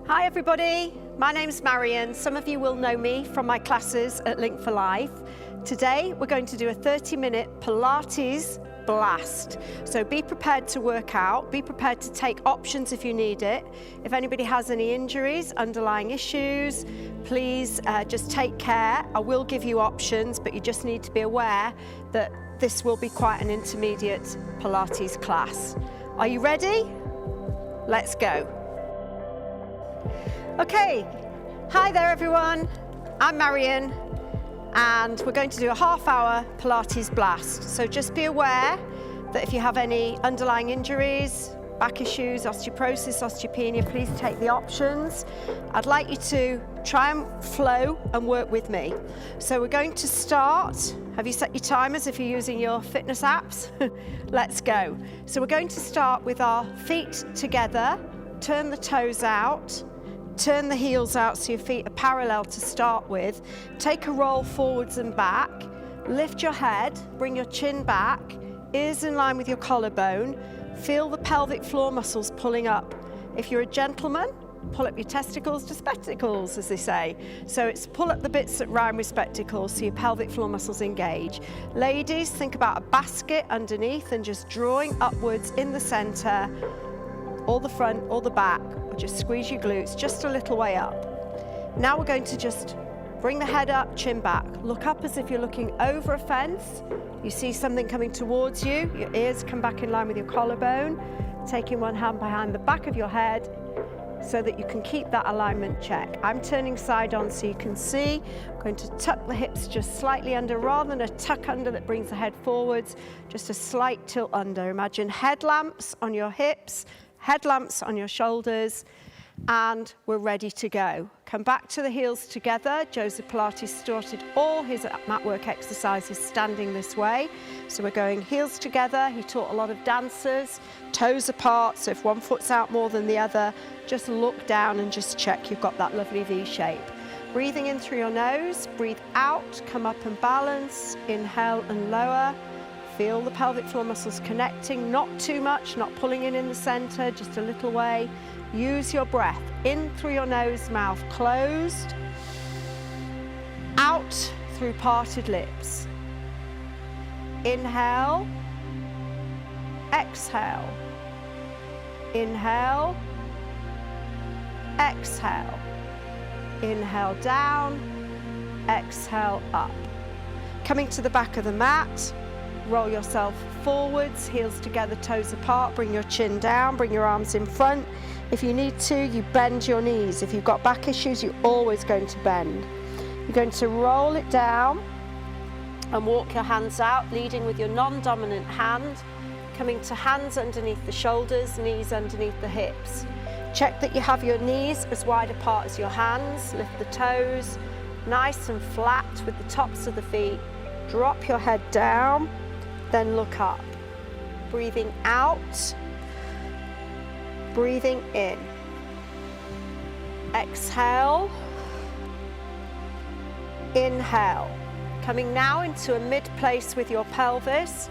Hi everybody, my name's Marion. Some of you will know me from my classes at Link for Life. Today we're going to do a 30-minute Pilates blast. So be prepared to work out, be prepared to take options if you need it. If anybody has any injuries, underlying issues, please just take care. I will give you options, but you just need to be aware that this will be quite an intermediate Pilates class. Are you ready? Let's go. Okay, hi there everyone, I'm Marion and we're going to do a half-hour Pilates blast. So just be aware that if you have any underlying injuries, back issues, osteoporosis, osteopenia, please take the options. I'd like you to try and flow and work with me. So we're going to start. Have you set your timers if you're using your fitness apps? Let's go. So we're going to start with our feet together, turn the toes out, turn the heels out so your feet are parallel to start with. Take a roll forwards and back. Lift your head, bring your chin back, ears in line with your collarbone. Feel the pelvic floor muscles pulling up. If you're a gentleman, pull up your testicles to spectacles, as they say. So it's pull up the bits that rhyme with spectacles so your pelvic floor muscles engage. Ladies, think about a basket underneath and just drawing upwards in the center, or the front or the back. Just squeeze your glutes just a little way up. Now we're going to just bring the head up, chin back. Look up as if you're looking over a fence. You see something coming towards you. Your ears come back in line with your collarbone. Taking one hand behind the back of your head so that you can keep that alignment check. I'm turning side on so you can see. I'm going to tuck the hips just slightly under rather than a tuck under that brings the head forwards. Just a slight tilt under. Imagine headlamps on your hips, headlamps on your shoulders, and we're ready to go. Come back to the heels together. Joseph Pilates started all his mat work exercises standing this way. So we're going heels together. He taught a lot of dancers, toes apart, so if one foot's out more than the other, just look down and just check you've got that lovely V shape. Breathing in through your nose, breathe out, come up and balance, inhale and lower. Feel the pelvic floor muscles connecting, not too much, not pulling in the center, just a little way. Use your breath in through your nose, mouth closed, out through parted lips. Inhale, exhale, inhale, exhale, inhale down, exhale up. Coming to the back of the mat. Roll yourself forwards, heels together, toes apart, bring your chin down, bring your arms in front. If you need to, you bend your knees. If you've got back issues, you're always going to bend. You're going to roll it down and walk your hands out, leading with your non-dominant hand, coming to hands underneath the shoulders, knees underneath the hips. Check that you have your knees as wide apart as your hands. Lift the toes, nice and flat with the tops of the feet. Drop your head down. Then look up. Breathing out, breathing in. Exhale, inhale. Coming now into a mid-place with your pelvis.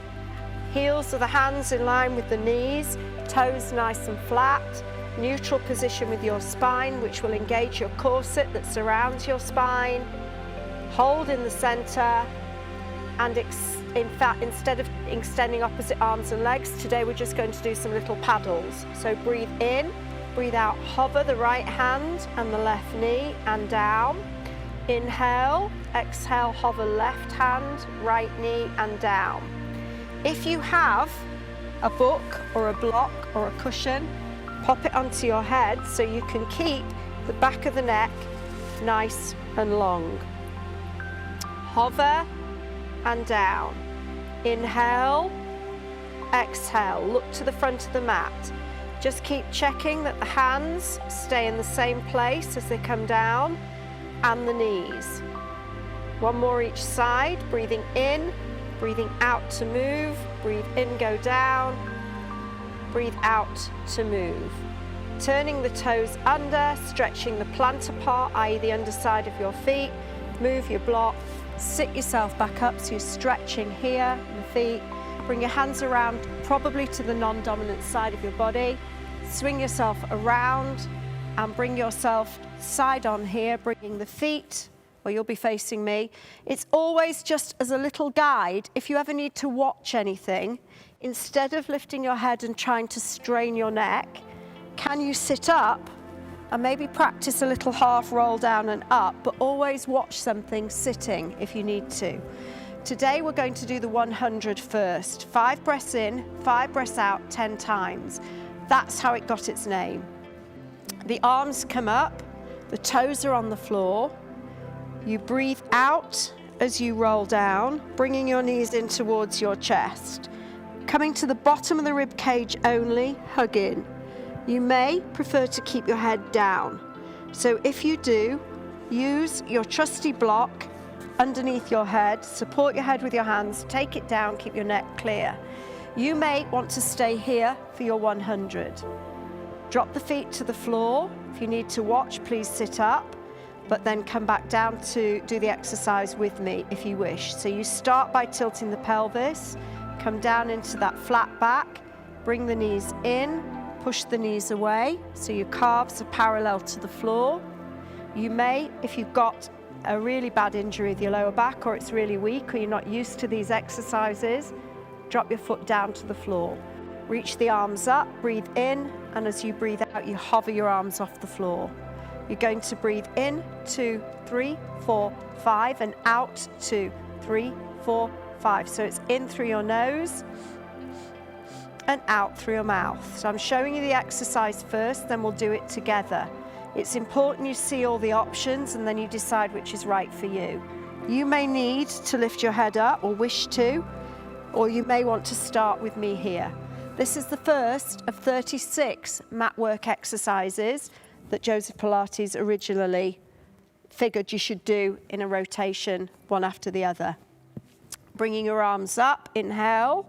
Heels of the hands in line with the knees, toes nice and flat. Neutral position with your spine, which will engage your corset that surrounds your spine. Hold in the center. And in fact, instead of extending opposite arms and legs, today we're just going to do some little paddles. So breathe in, breathe out, hover the right hand and the left knee and down. Inhale, exhale, hover left hand, right knee and down. If you have a book or a block or a cushion, pop it onto your head so you can keep the back of the neck nice and long. Hover and down. Inhale, exhale, look to the front of the mat. Just keep checking that the hands stay in the same place as they come down and the knees. One more each side, breathing in, breathing out to move, breathe in, go down, breathe out to move. Turning the toes under, stretching the plantar part, i.e. the underside of your feet, move your block. Sit yourself back up so you're stretching here, the feet. Bring your hands around, probably to the non-dominant side of your body. Swing yourself around, and bring yourself side on here, bringing the feet, or you'll be facing me. It's always just as a little guide. If you ever need to watch anything, instead of lifting your head and trying to strain your neck, can you sit up and maybe practice a little half roll down and up, but always watch something sitting if you need to. Today we're going to do the 100 first. 5 breaths in, 5 breaths out, 10 times. That's how it got its name. The arms come up, the toes are on the floor. You breathe out as you roll down, bringing your knees in towards your chest. Coming to the bottom of the rib cage only, hug in. You may prefer to keep your head down. So if you do, use your trusty block underneath your head, support your head with your hands, take it down, keep your neck clear. You may want to stay here for your 100. Drop the feet to the floor. If you need to watch, please sit up, but then come back down to do the exercise with me if you wish. So you start by tilting the pelvis, come down into that flat back, bring the knees in, push the knees away, so your calves are parallel to the floor. You may, if you've got a really bad injury with your lower back, or it's really weak, or you're not used to these exercises, drop your foot down to the floor. Reach the arms up, breathe in, and as you breathe out, you hover your arms off the floor. You're going to breathe in, 2, 3, 4, 5, and out, 2, 3, 4, 5. So it's in through your nose and out through your mouth. So I'm showing you the exercise first, then we'll do it together. It's important you see all the options and then you decide which is right for you. You may need to lift your head up or wish to, or you may want to start with me here. This is the first of 36 mat work exercises that Joseph Pilates originally figured you should do in a rotation, one after the other. Bringing your arms up, inhale.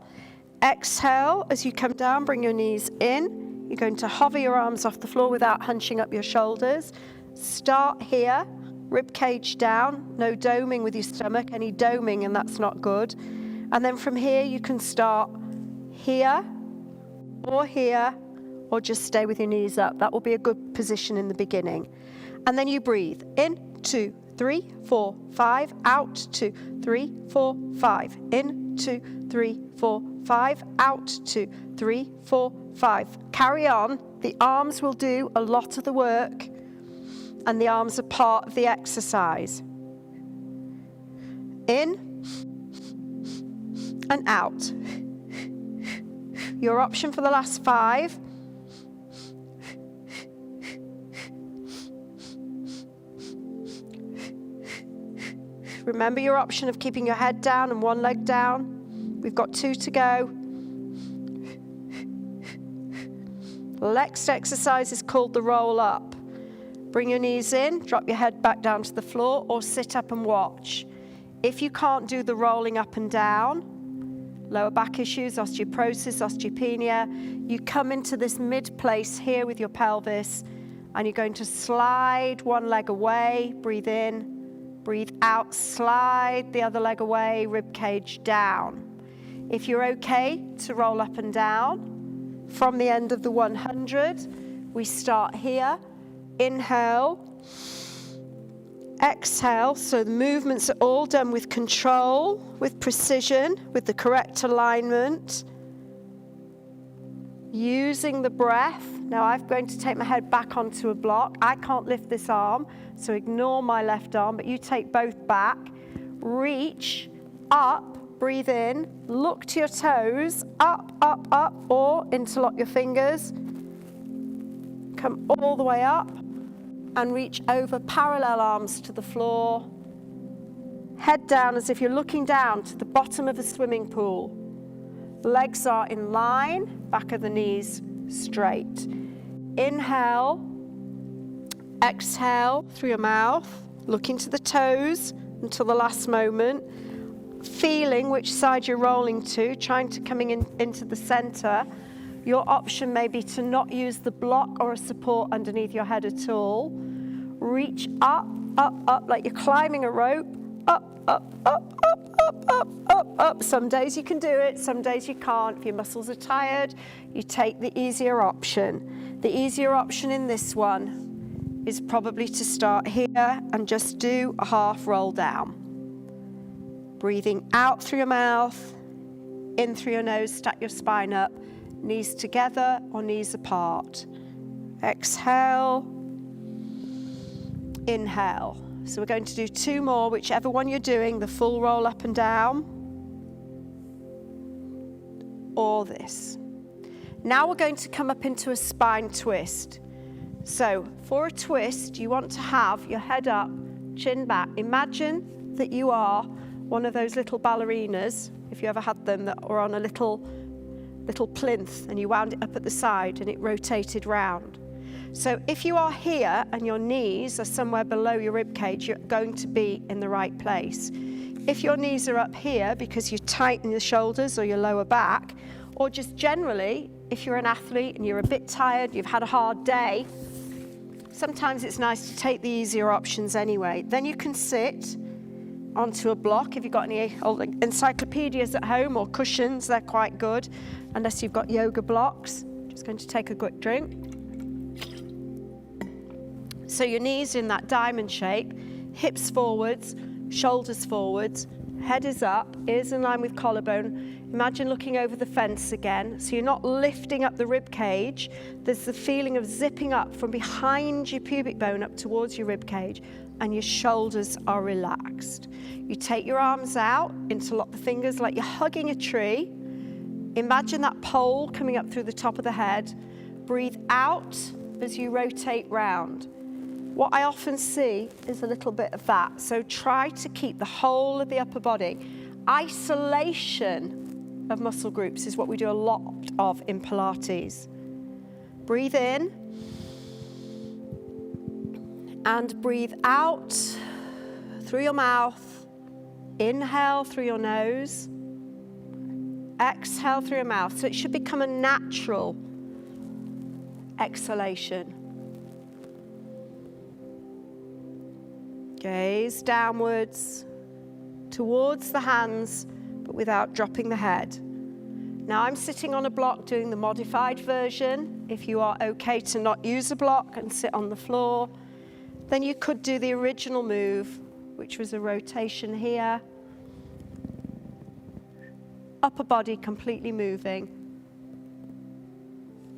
Exhale, as you come down, bring your knees in. You're going to hover your arms off the floor without hunching up your shoulders. Start here, rib cage down, no doming with your stomach, any doming and that's not good. And then from here you can start here, or just stay with your knees up. That will be a good position in the beginning. And then you breathe in, 2, 3, 4, 5, out, 2, 3, 4, 5, in, 2, 3, 4, 5, out, 2, 3, 4, 5. Carry on. The arms will do a lot of the work, and the arms are part of the exercise. In and out. Your option for the last 5. Remember your option of keeping your head down and one leg down. We've got 2 to go. The next exercise is called the roll up. Bring your knees in, drop your head back down to the floor, or sit up and watch. If you can't do the rolling up and down, lower back issues, osteoporosis, osteopenia, you come into this mid place here with your pelvis, and you're going to slide one leg away, breathe in, breathe out, slide the other leg away, rib cage down. If you're okay to roll up and down, from the end of the 100, we start here. Inhale, exhale, so the movements are all done with control, with precision, with the correct alignment, using the breath. Now I'm going to take my head back onto a block. I can't lift this arm, so ignore my left arm, but you take both back. Reach up, breathe in, look to your toes, up, up, up, or interlock your fingers. Come all the way up and reach over, parallel arms to the floor. Head down as if you're looking down to the bottom of a swimming pool. Legs are in line, back of the knees straight. Inhale, exhale through your mouth, look into the toes until the last moment, feeling which side you're rolling to, trying to coming into the center. Your option may be to not use the block or a support underneath your head at all. Reach up, up, up, like you're climbing a rope, up, up, up, up, up, up, up, up. Some days you can do it, some days you can't. If your muscles are tired, you take the easier option. The easier option in this one is probably to start here and just do a half roll down. Breathing out through your mouth, in through your nose, stack your spine up, knees together or knees apart. Exhale, inhale. So we're going to do 2 more, whichever one you're doing, the full roll up and down, or this. Now we're going to come up into a spine twist. So for a twist, you want to have your head up, chin back. Imagine that you are one of those little ballerinas, if you ever had them, that are on a little plinth and you wound it up at the side and it rotated round. So if you are here and your knees are somewhere below your rib cage, you're going to be in the right place. If your knees are up here because you tighten your shoulders or your lower back, or just generally, if you're an athlete and you're a bit tired, you've had a hard day, sometimes it's nice to take the easier options anyway. Then you can sit onto a block. If you've got any old encyclopedias at home or cushions, they're quite good, unless you've got yoga blocks. Just going to take a quick drink. So your knees in that diamond shape, hips forwards, shoulders forwards, head is up, ears in line with collarbone. Imagine looking over the fence again. So you're not lifting up the rib cage. There's the feeling of zipping up from behind your pubic bone up towards your rib cage, and your shoulders are relaxed. You take your arms out, interlock the fingers like you're hugging a tree. Imagine that pole coming up through the top of the head. Breathe out as you rotate round. What I often see is a little bit of that. So try to keep the whole of the upper body. Isolation of muscle groups is what we do a lot of in Pilates. Breathe in and breathe out through your mouth. Inhale through your nose. Exhale through your mouth. So it should become a natural exhalation. Gaze downwards towards the hands, but without dropping the head. Now I'm sitting on a block doing the modified version. If you are okay to not use a block and sit on the floor, then you could do the original move, which was a rotation here. Upper body completely moving.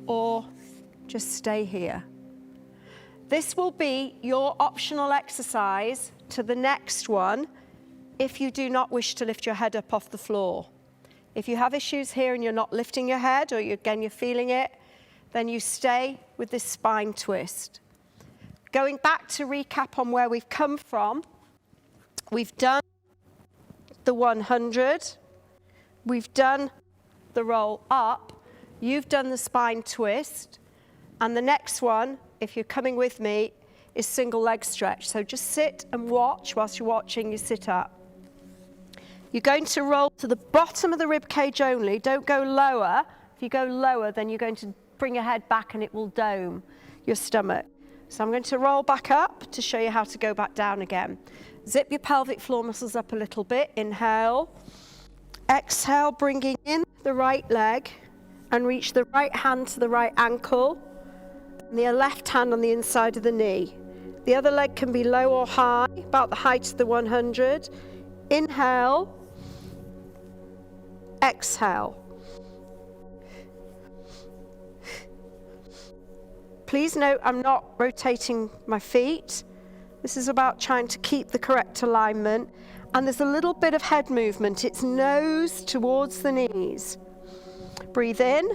Or just stay here. This will be your optional exercise to the next one if you do not wish to lift your head up off the floor. If you have issues here and you're not lifting your head, or you're feeling it, then you stay with this spine twist. Going back to recap on where we've come from, we've done the 100, we've done the roll up, you've done the spine twist, and the next one, if you're coming with me, is single leg stretch. So just sit and watch. Whilst you're watching, you sit up. You're going to roll to the bottom of the rib cage only. Don't go lower. If you go lower, then you're going to bring your head back and it will dome your stomach. So I'm going to roll back up to show you how to go back down again. Zip your pelvic floor muscles up a little bit. Inhale. Exhale, bringing in the right leg and reach the right hand to the right ankle. And the left hand on the inside of the knee. The other leg can be low or high, about the height of the 100. Inhale, exhale. Please note I'm not rotating my feet. This is about trying to keep the correct alignment. And there's a little bit of head movement. It's nose towards the knees. Breathe in,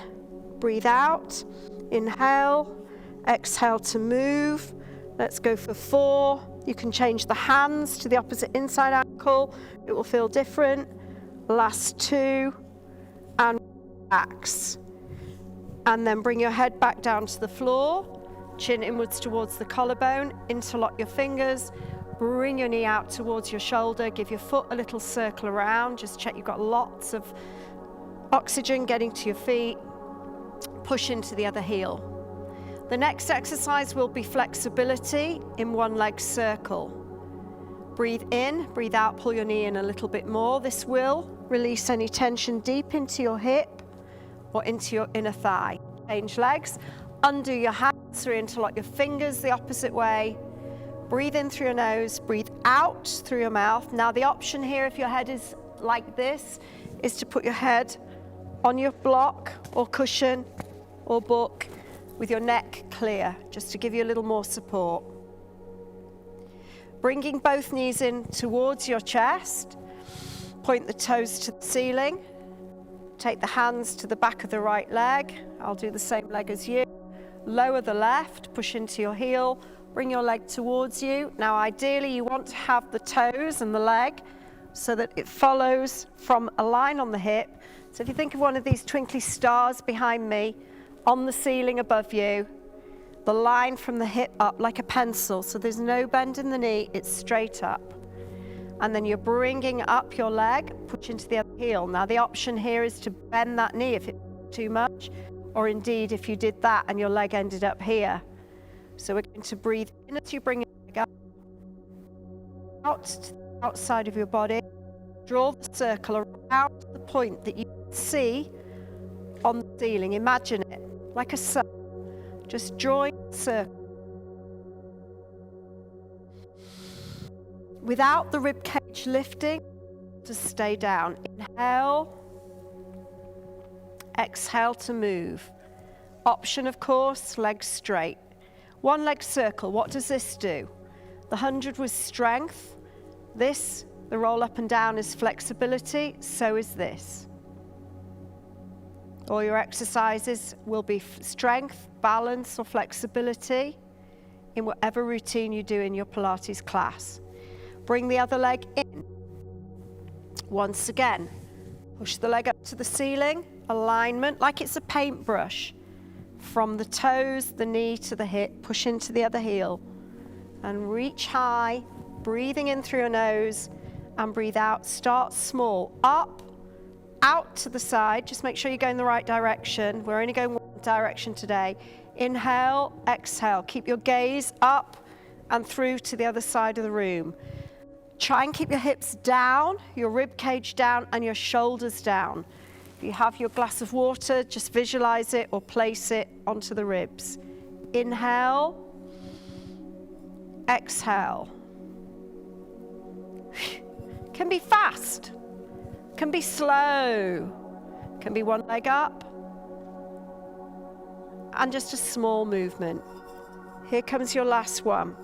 breathe out, inhale. Exhale to move. Let's go for 4. You can change the hands to the opposite inside ankle. It will feel different. Last 2. And relax. And then bring your head back down to the floor. Chin inwards towards the collarbone. Interlock your fingers. Bring your knee out towards your shoulder. Give your foot a little circle around. Just check you've got lots of oxygen getting to your feet. Push into the other heel. The next exercise will be flexibility in one leg circle. Breathe in, breathe out, pull your knee in a little bit more. This will release any tension deep into your hip or into your inner thigh. Change legs, undo your hands hands through, interlock your fingers the opposite way. Breathe in through your nose, breathe out through your mouth. Now the option here, if your head is like this, is to put your head on your block or cushion or book with your neck clear, just to give you a little more support. Bringing both knees in towards your chest, point the toes to the ceiling, take the hands to the back of the right leg. I'll do the same leg as you. Lower the left, push into your heel, bring your leg towards you. Now ideally you want to have the toes and the leg so that it follows from a line on the hip. So if you think of one of these twinkly stars behind me on the ceiling above you, the line from the hip up like a pencil, so there's no bend in the knee, it's straight up. And then you're bringing up your leg, push into the other heel. Now the option here is to bend that knee if it's too much, or indeed if you did that and your leg ended up here. So we're going to breathe in as you bring your leg up, out to the outside of your body, draw the circle around the point that you see on the ceiling. Imagine it like a sun. Just drawing a circle. Without the rib cage lifting, just stay down. Inhale, exhale to move. Option, of course, legs straight. One leg circle, what does this do? The 100 was strength. This, the roll up and down, is flexibility. So is this. All your exercises will be strength, balance, or flexibility in whatever routine you do in your Pilates class. Bring the other leg in. Once again, push the leg up to the ceiling, alignment like it's a paintbrush. From the toes, the knee to the hip, push into the other heel and reach high, breathing in through your nose and breathe out. Start small, up, out to the side. Just make sure you're going the right direction. We're only going one direction today. Inhale, exhale. Keep your gaze up and through to the other side of the room. Try and keep your hips down, your rib cage down, and your shoulders down. If you have your glass of water, just visualize it or place it onto the ribs. Inhale, exhale. Can be fast, can be slow, can be one leg up, and just a small movement. Here comes your last one.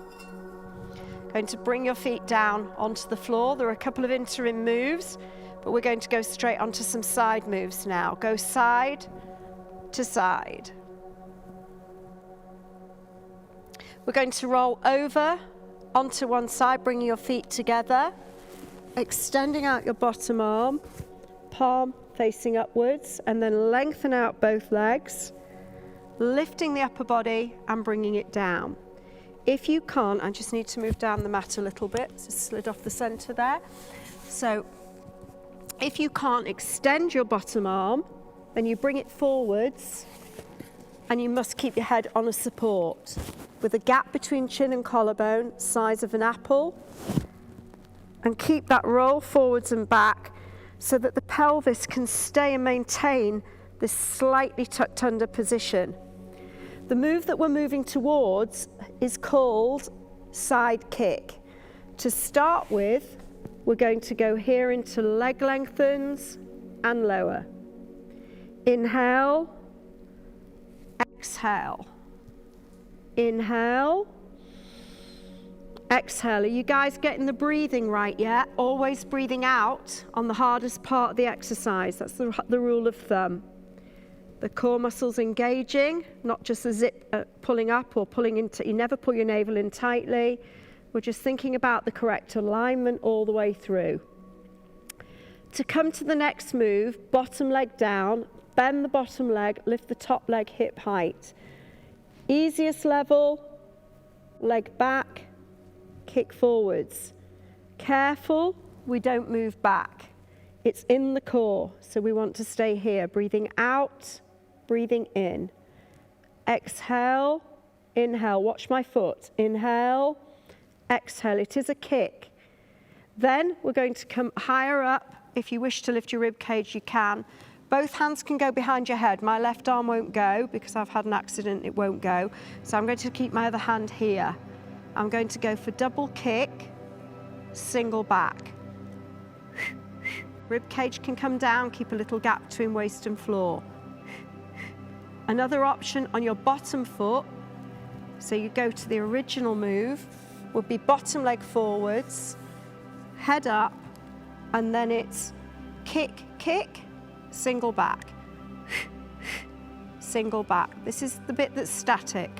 Going to bring your feet down onto the floor. There are a couple of interim moves, but we're going to go straight onto some side moves now. Go side to side. We're going to roll over onto one side, bringing your feet together, extending out your bottom arm, palm facing upwards, and then lengthen out both legs, lifting the upper body and bringing it down. If you can't, I just need to move down the mat a little bit. It's slid off the center there. So if you can't extend your bottom arm, then you bring it forwards and you must keep your head on a support with a gap between chin and collarbone, size of an apple, and keep that roll forwards and back so that the pelvis can stay and maintain this slightly tucked under position. The move that we're moving towards is called side kick. To start with, we're going to go here into leg lengthens and lower. Inhale, exhale. Inhale, exhale. Are you guys getting the breathing right yet? Always breathing out on the hardest part of the exercise. That's the rule of thumb. The core muscles engaging, not just the zip pulling up or pulling into, you never pull your navel in tightly. We're just thinking about the correct alignment all the way through. To come to the next move, bottom leg down, bend the bottom leg, lift the top leg hip height. Easiest level, leg back, kick forwards. Careful, we don't move back. It's in the core, so we want to stay here. Breathing out, breathing in. Exhale, inhale. Watch my foot. Inhale, exhale. It is a kick. Then we're going to come higher up. If you wish to lift your rib cage, you can. Both hands can go behind your head. My left arm won't go because I've had an accident, it won't go. So I'm going to keep my other hand here. I'm going to go for double kick, single back. Rib cage can come down, keep a little gap between waist and floor. Another option on your bottom foot, so you go to the original move, would be bottom leg forwards, head up, and then it's kick, kick, single back, single back. This is the bit that's static.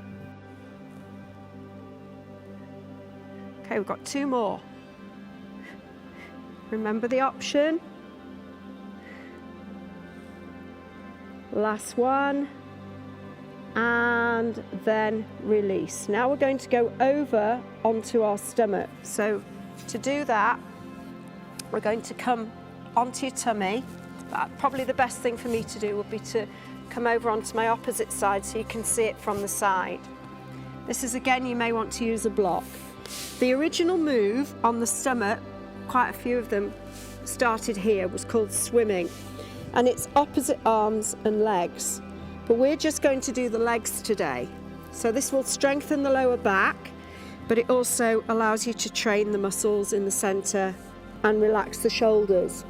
Okay, we've got 2 more. Remember the option. Last one. And then release. Now we're going to go over onto our stomach. So to do that, we're going to come onto your tummy. Probably the best thing for me to do would be to come over onto my opposite side so you can see it from the side. This is, again, you may want to use a block. The original move on the stomach, quite a few of them started here, was called swimming. And it's opposite arms and legs. But we're just going to do the legs today. So this will strengthen the lower back, but it also allows you to train the muscles in the center and relax the shoulders.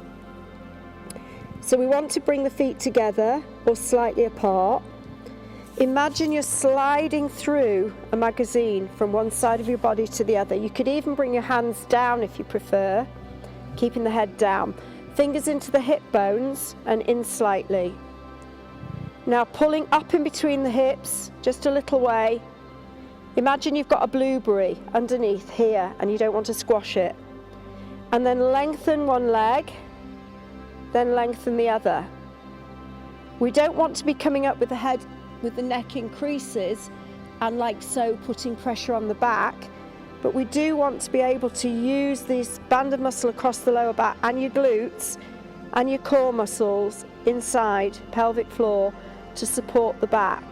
So we want to bring the feet together or slightly apart. Imagine you're sliding through a magazine from one side of your body to the other. You could even bring your hands down if you prefer, keeping the head down. Fingers into the hip bones and in slightly. Now pulling up in between the hips, just a little way. Imagine you've got a blueberry underneath here and you don't want to squash it. And then lengthen one leg, then lengthen the other. We don't want to be coming up with the head, with the neck in creases and like so putting pressure on the back, but we do want to be able to use this band of muscle across the lower back and your glutes and your core muscles inside pelvic floor to support the back.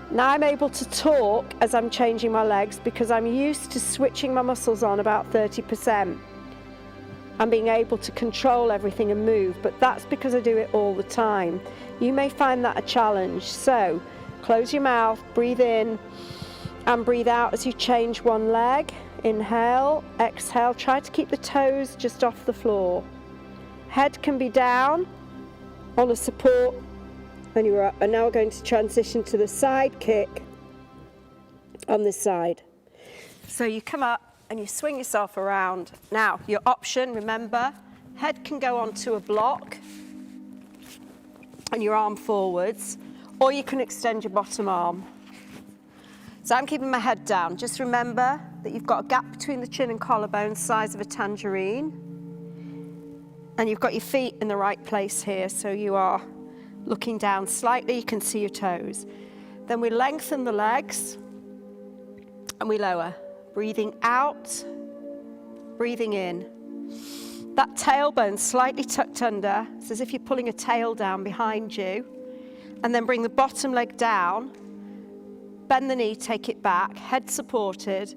Now I'm able to talk as I'm changing my legs because I'm used to switching my muscles on about 30% and being able to control everything and move, but that's because I do it all the time. You may find that a challenge, so close your mouth, breathe in and breathe out as you change one leg. Inhale, exhale, try to keep the toes just off the floor. Head can be down on a support when you're up. And now we're going to transition to the side kick on this side. So you come up and you swing yourself around. Now, your option, remember, head can go onto a block and your arm forwards, or you can extend your bottom arm. So I'm keeping my head down. Just remember that you've got a gap between the chin and collarbone, size of a tangerine. And you've got your feet in the right place here, so you are looking down slightly, you can see your toes. Then we lengthen the legs and we lower. Breathing out, breathing in. That tailbone slightly tucked under. It's as if you're pulling a tail down behind you. And then bring the bottom leg down. Bend the knee, take it back, head supported.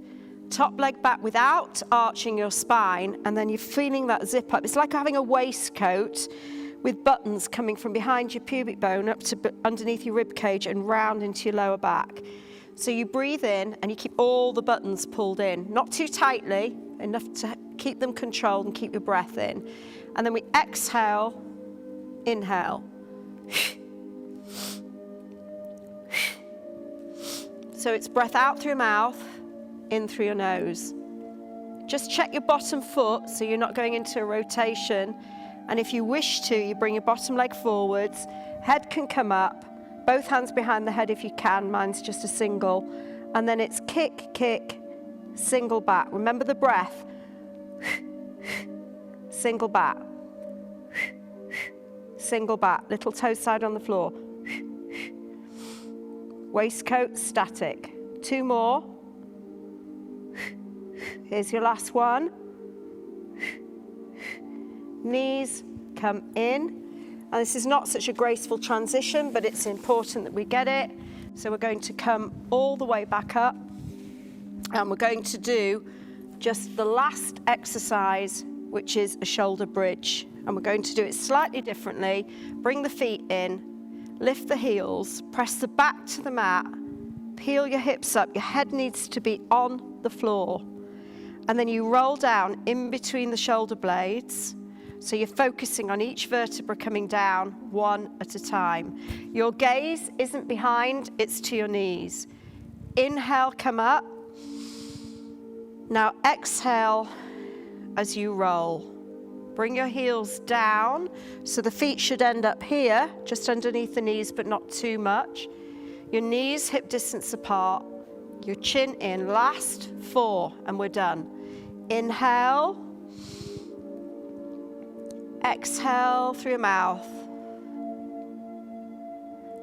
Top leg back without arching your spine. And then you're feeling that zip up. It's like having a waistcoat with buttons coming from behind your pubic bone up to underneath your rib cage and round into your lower back. So you breathe in and you keep all the buttons pulled in, not too tightly, enough to keep them controlled and keep your breath in. And then we exhale, inhale. So it's breath out through your mouth, in through your nose. Just check your bottom foot so you're not going into a rotation. And if you wish to, you bring your bottom leg forwards, head can come up, both hands behind the head if you can, mine's just a single, and then it's kick, kick, single back. Remember the breath. Single back. Single back, little toe side on the floor. Waistcoat static. 2 more. Here's your last one. Knees come in. And this is not such a graceful transition, but it's important that we get it. So we're going to come all the way back up. And we're going to do just the last exercise which is a shoulder bridge. And we're going to do it slightly differently. Bring the feet in, lift the heels, press the back to the mat, peel your hips up. Your head needs to be on the floor. And then you roll down in between the shoulder blades. So you're focusing on each vertebra coming down one at a time. Your gaze isn't behind, it's to your knees. Inhale, come up. Now exhale as you roll. Bring your heels down, so the feet should end up here, just underneath the knees, but not too much. Your knees hip distance apart, your chin in. Last 4, and we're done. Inhale. Exhale through your mouth.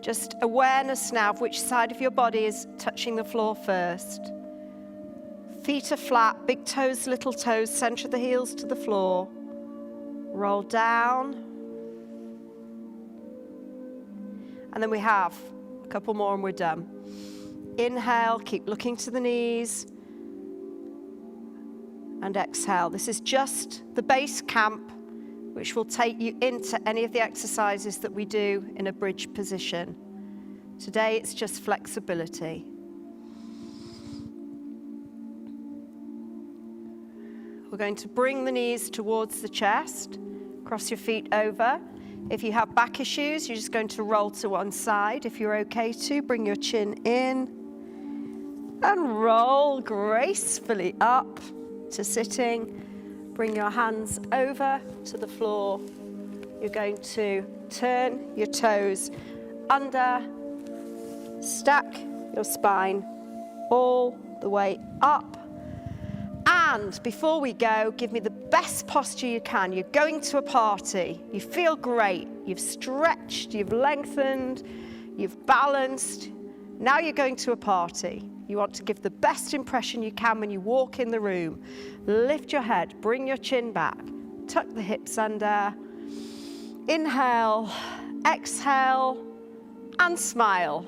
Just awareness now of which side of your body is touching the floor first. Feet are flat, big toes, little toes, center of the heels to the floor. Roll down. And then we have a couple more and we're done. Inhale, keep looking to the knees. And exhale. This is just the base camp, which will take you into any of the exercises that we do in a bridge position. Today it's just flexibility. We're going to bring the knees towards the chest, cross your feet over. If you have back issues, you're just going to roll to one side. If you're okay to, bring your chin in and roll gracefully up to sitting. Bring your hands over to the floor. You're going to turn your toes under, stack your spine all the way up. And before we go, give me the best posture you can. You're going to a party. You feel great. You've stretched, you've lengthened, you've balanced. Now you're going to a party. You want to give the best impression you can when you walk in the room. Lift your head, bring your chin back, tuck the hips under. Inhale, exhale, and smile.